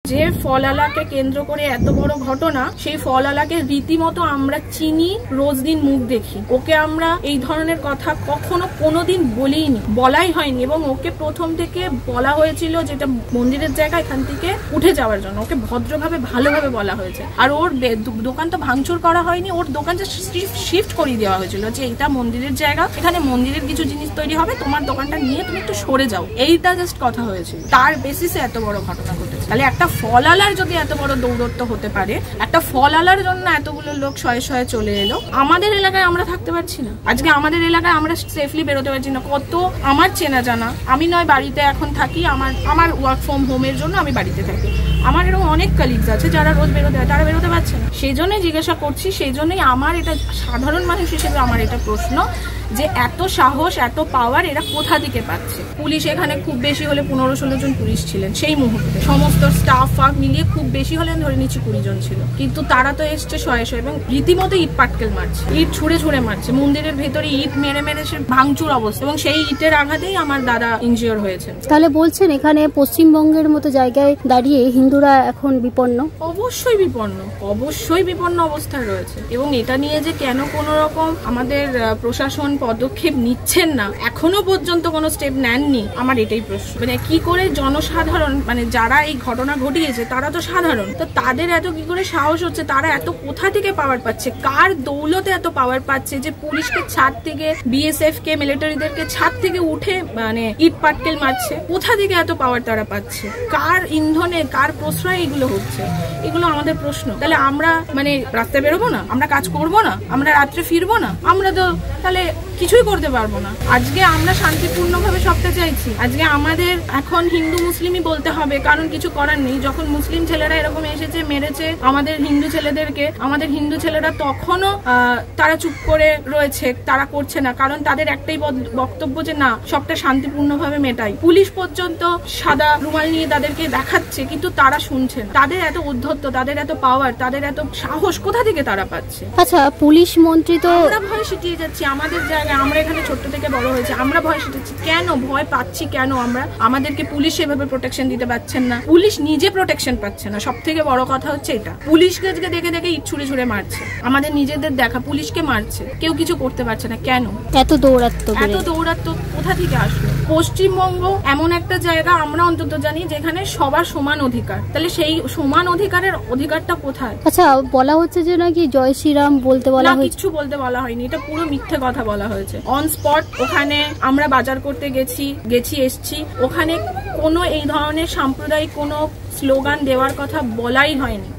যে ফলালাকে কেন্দ্র করে এত বড় ঘটনা, সেই ফলালাকে রীতিমতো আমরা চিনি, রোজ দিন মুখ দেখি। ওকে আমরা এই ধরনের কথা কখনো কোনোদিন বলাই হয়নি, এবং ওকে প্রথম থেকে বলা হয়েছিল যেটা মন্দিরের জায়গা, এখান থেকে উঠে যাওয়ার জন্য ওকে ভদ্রভাবে ভালোভাবে বলা হয়েছে। আর ওর দোকান তো ভাঙচুর করা হয়নি, ওর দোকান জাস্ট শিফট করিয়ে দেওয়া হয়েছিল যে এটা মন্দিরের জায়গা, এখানে মন্দিরের কিছু জিনিস তৈরি হবে, তোমার দোকানটা নিয়ে তুমি একটু সরে যাও, এইটা জাস্ট কথা হয়েছিল। তার বেসিসে এত বড় ঘটনা ঘটেছে। তাহলে একটা ফলালার যদি এত বড় দৌরত্ব হতে পারে, একটা ফলালার জন্য এতগুলো লোক শয়ে শয়ে চলে এলো, আমাদের এলাকায় আমরা থাকতে পারছি না। আজকে আমাদের এলাকায় আমরা সেফলি বেরোতে পারছি না। কত আমার চেনা জানা, আমি নয় বাড়িতে এখন থাকি, আমার ওয়ার্ক ফ্রম হোমের জন্য আমি বাড়িতে থাকি, আমার এরকম অনেক কলিগস আছে যারা রোজ বেরোতে হয়, তারা বেরোতে পারছে না। সেই জন্যই জিজ্ঞাসা করছি, সেই জন্যই আমার এটা সাধারণ মানুষ হিসেবে আমার এটা প্রশ্ন যে এত সাহস, এত পাওয়ার এরা কোথা থেকে পাচ্ছে। পুলিশ এখানে খুব বেশি হলে 15-16 জন পুলিশ ছিলেন সেই মুহূর্তে, সমস্ত স্টাফ মিলিয়ে খুব বেশি হলে ধরে নিচ্ছি 20 জন ছিল, কিন্তু তারা তো এসছে শয়ে শয়ে এবং রীতিমতো ইট পাটকেল মারছে, ইট ছুঁড়ে ছুঁড়ে মারছে, মন্দিরের ভেতরে ইট মেরে মেরে সে ভাঙচুর অবস্থা, এবং সেই ইটের আঘাতেই আমার দাদা ইনজিওর হয়েছে। তাহলে বলছেন এখানে পশ্চিমবঙ্গের মতো জায়গায় দাঁড়িয়ে হিন্দুরা এখন বিপন্ন? অবশ্যই বিপন্ন, অবশ্যই বিপন্ন অবস্থায় রয়েছে, এবং এটা নিয়ে যে কেন কোনো রকম আমাদের প্রশাসন পদক্ষেপ নিচ্ছেন না, এখনো পর্যন্ত কোনো স্টেপ নেননি, আমার এটাই প্রশ্ন। মানে কি করে জনসাধারণ, মানে যারা এই ঘটনা ঘটিয়েছে তারা তো সাধারণ, তো তাদের এত কি করে সাহস হচ্ছে, তারা এত কোথা থেকে পাওয়ার পাচ্ছে, কার দৌলতে এত পাওয়ার পাচ্ছে যে পুলিশকে ছাদ থেকে, বিএসএফ কে, মিলিটারিদেরকে ছাদ থেকে উঠে মানে ইট পাটকেল মারছে, কোথা থেকে এত পাওয়ার তারা পাচ্ছে, কার ইন্ধনে, কার প্রশ্রয় এগুলো হচ্ছে, এগুলো আমাদের প্রশ্ন। তাহলে আমরা মানে রাস্তায় বেরোবো না, আমরা কাজ করবো না, আমরা রাত্রে ফিরবো না, আমরা তো তাহলে কিছুই করতে পারবো না। আজকে আমরা শান্তিপূর্ণভাবে সবটা চাইছি, আজকে আমাদের এখন হিন্দু মুসলিমই বলতে হবে, কারণ কিছু করার নেই। যখন মুসলিম ছেলেরা এরকম এসেছে মেরেছে আমাদের হিন্দু ছেলেদেরকে, আমাদের হিন্দু ছেলেরা তখনও তারা চুপ করে রয়েছে, তারা করছে না, কারণ তাদের একটাই বক্তব্য যে না, সবটা শান্তিপূর্ণভাবে মেটাই। পুলিশ পর্যন্ত সাদা রুমাল নিয়ে তাদেরকে দেখাচ্ছে, কিন্তু তারা শুনছেন। তাদের এত উদ্ধত্ত, তাদের এত পাওয়ার, তাদের এত সাহস কোথা থেকে তারা পাচ্ছে? আচ্ছা, পুলিশ মন্ত্রী তো, আমরা ভয় সিটিয়ে যাচ্ছি আমাদের জায়গায়, আমরা এখানে ছোট্ট থেকে বড় হয়েছে, আমরা ভয় সিটাচ্ছি কেন, ভয় পাচ্ছি কেন আমরা? আমাদেরকে পুলিশ সেভাবে প্রোটেকশন দিতে পারছেন না, পুলিশ নিজে প্রোটেকশন পাচ্ছে না, সব থেকে বড় কথা হচ্ছে এটা। পুলিশকে দেখে দেখে ইট ছুঁড়ে ছুঁড়ে মারছে, আমাদের নিজেদের দেখা পুলিশকে মারছে, কেউ কিছু করতে পারছে না কেন? এত দৌরাত্ম কোথা থেকে আসলো? পশ্চিমবঙ্গ এমন একটা জায়গা, আমরা অন্তত জানি যেখানে সবার সমান অধিকার, তাহলে সেই সমান অধিকারের অধিকারটা কোথায়? আচ্ছা, বলা হচ্ছে যে নাকি জয় শ্রীরাম বলতে বলা হয়েছে। কিছু বলতে বলা হয়নি, এটা পুরো মিথ্যে কথা বলা হয়েছে। অন স্পট ওখানে আমরা বাজার করতে গেছি এসছি, ওখানে কোনো এই ধরনের সাম্প্রদায়িক কোনো স্লোগান দেওয়ার কথা বলাই হয়নি।